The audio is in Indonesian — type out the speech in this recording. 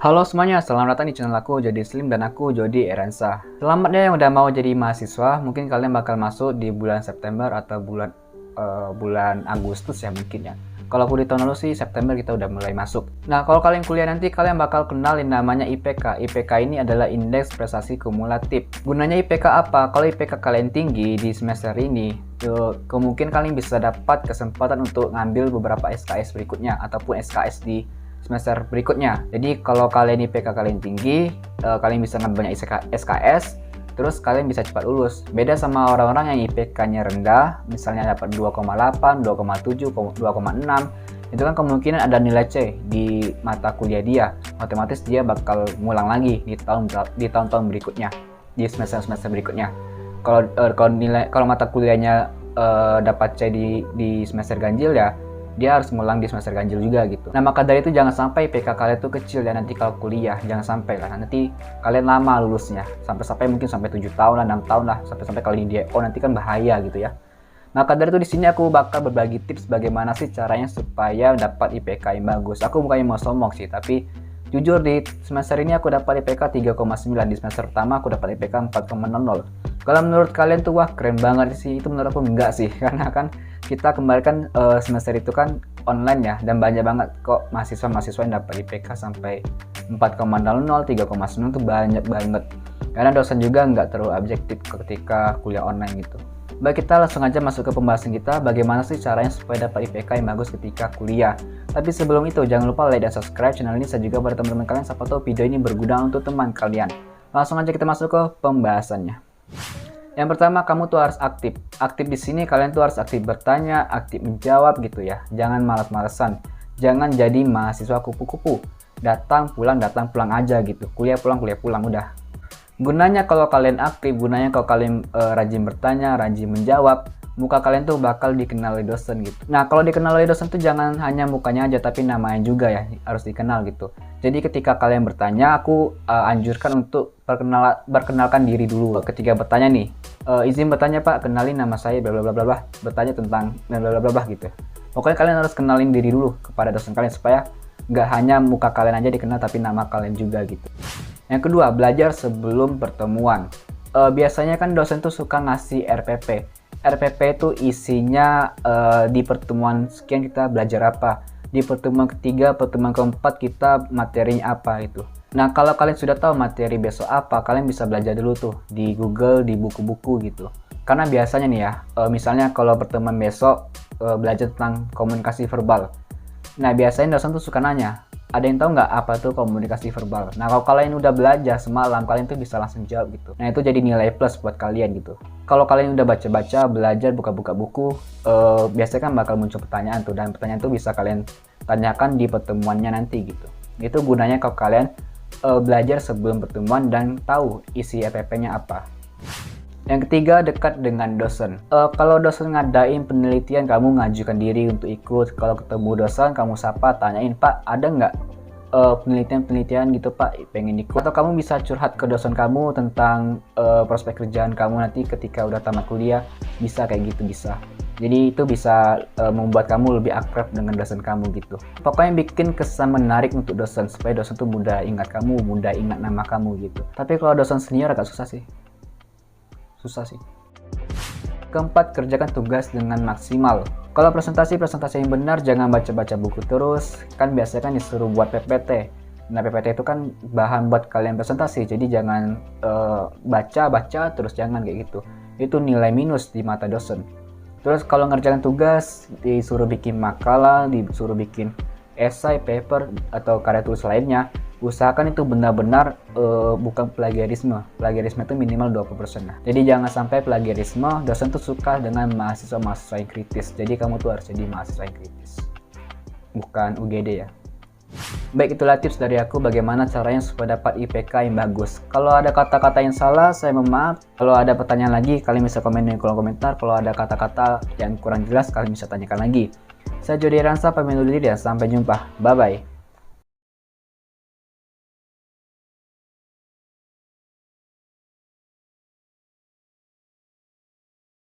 Halo semuanya, selamat datang di channel aku Jody Slim dan aku Jody Erensa. Selamat ya yang udah mau jadi mahasiswa. Mungkin kalian bakal masuk di bulan September atau bulan Agustus ya mungkin ya. Kalau aku di tahun lalu sih September kita udah mulai masuk. Nah kalau kalian kuliah nanti kalian bakal kenal yang namanya IPK. IPK ini adalah Indeks Prestasi Kumulatif. Gunanya IPK apa? Kalau IPK kalian tinggi di semester ini, kemungkinan kalian bisa dapat kesempatan untuk ngambil beberapa SKS berikutnya ataupun SKS di semester berikutnya. Jadi kalau kalian IPK kalian tinggi, kalian bisa ngambil banyak SKS, terus kalian bisa cepat lulus. Beda sama orang-orang yang IPK-nya rendah, misalnya dapat 2,8, 2,7, 2,6, itu kan kemungkinan ada nilai C di mata kuliah dia. Otomatis dia bakal ngulang lagi di tahun-tahun berikutnya, di semester-semester berikutnya. Kalau mata kuliahnya dapat C di semester ganjil ya, dia harus ngulang di semester ganjil juga gitu. Nah maka dari itu jangan sampai IPK kalian tuh kecil ya nanti kalau kuliah, jangan sampai lah nanti kalian lama lulusnya, sampai mungkin sampai 7 tahun lah, 6 tahun lah, sampai kalian di DO nanti kan bahaya gitu ya. Maka dari itu di sini aku bakal berbagi tips bagaimana sih caranya supaya dapat IPK yang bagus. Aku bukannya mau sombong sih, tapi jujur di semester ini aku dapat IPK 3,9, di semester pertama aku dapat IPK 4,00. Kalau menurut kalian tuh wah keren banget sih, itu menurut aku enggak sih, karena kan kita kemarin kan semester itu kan online ya, dan banyak banget kok mahasiswa yang dapat IPK sampai 4,00, 3,9 itu banyak banget. Karena dosen juga nggak terlalu objektif ketika kuliah online gitu. Baik, kita langsung aja masuk ke pembahasan kita, bagaimana sih caranya supaya dapat IPK yang bagus ketika kuliah. Tapi sebelum itu jangan lupa like dan subscribe channel ini, saya juga pada teman-teman kalian, siapa tahu video ini berguna untuk teman kalian. Langsung aja kita masuk ke pembahasannya. Yang pertama, kamu tuh harus aktif. Aktif di sini kalian tuh harus aktif bertanya, aktif menjawab gitu ya. Jangan malas-malesan. Jangan jadi mahasiswa kupu-kupu. Datang pulang aja gitu. Kuliah pulang udah. Gunanya kalau kalian aktif, gunanya kalau kalian rajin bertanya, rajin menjawab, muka kalian tuh bakal dikenal oleh dosen gitu. Nah, kalau dikenal oleh dosen tuh jangan hanya mukanya aja, tapi namanya juga ya harus dikenal gitu. Jadi ketika kalian bertanya, aku anjurkan untuk perkenalkan diri dulu. Ketika bertanya nih, izin bertanya Pak, kenalin nama saya bla bla bla bla, bertanya tentang bla bla bla bla gitu. Pokoknya kalian harus kenalin diri dulu kepada dosen kalian supaya nggak hanya muka kalian aja dikenal, tapi nama kalian juga gitu. Yang kedua, belajar sebelum pertemuan. Biasanya kan dosen tuh suka ngasih RPP. RPP itu isinya di pertemuan sekian kita belajar apa, di pertemuan ketiga, pertemuan keempat kita materinya apa itu. Nah kalau kalian sudah tahu materi besok apa, kalian bisa belajar dulu tuh di Google, di buku-buku gitu. Karena biasanya nih ya, misalnya kalau pertemuan besok belajar tentang komunikasi verbal. Nah biasanya dosen tuh suka nanya, ada yang tahu nggak apa tuh komunikasi verbal? Nah kalau kalian udah belajar semalam, kalian tuh bisa langsung jawab gitu. Nah itu jadi nilai plus buat kalian gitu. Kalau kalian udah baca-baca, belajar, buka-buka buku, biasanya kan bakal muncul pertanyaan tuh, dan pertanyaan tuh bisa kalian tanyakan di pertemuannya nanti gitu. Itu gunanya kalau kalian belajar sebelum pertemuan dan tahu isi RPP-nya apa. Yang ketiga, dekat dengan dosen. Kalau dosen ngadain penelitian, kamu ngajukan diri untuk ikut. Kalau ketemu dosen, kamu sapa, tanyain, Pak, ada nggak penelitian gitu Pak, pengen ikut. Atau kamu bisa curhat ke dosen kamu tentang prospek kerjaan kamu nanti ketika udah tamat kuliah. Bisa kayak gitu, bisa. Jadi itu bisa membuat kamu lebih akrab dengan dosen kamu gitu. Pokoknya bikin kesan menarik untuk dosen, supaya dosen tuh mudah ingat kamu, mudah ingat nama kamu gitu. Tapi kalau dosen senior agak susah sih. Keempat, kerjakan tugas dengan maksimal. Kalau presentasi yang benar, jangan baca-baca buku terus. Kan biasanya kan disuruh buat PPT. Nah PPT itu kan bahan buat kalian presentasi, jadi jangan baca terus, jangan kayak gitu. Itu nilai minus di mata dosen. Terus kalau ngerjakan tugas, disuruh bikin makalah, disuruh bikin esai, paper, atau karya tulis lainnya, usahakan itu benar-benar bukan plagiarisme. Plagiarisme itu minimal 20%. Nah. Jadi jangan sampai plagiarisme. Dosen tuh suka dengan mahasiswa-mahasiswa yang kritis. Jadi kamu tuh harus jadi mahasiswa yang kritis, bukan UGD ya. Baik, itulah tips dari aku bagaimana caranya supaya dapat IPK yang bagus. Kalau ada kata-kata yang salah, saya mohon maaf. Kalau ada pertanyaan lagi, kalian bisa komen di kolom komentar. Kalau ada kata-kata yang kurang jelas, kalian bisa tanyakan lagi. Saya Jody Erensa, pamit undur diri dan sampai jumpa. Bye-bye.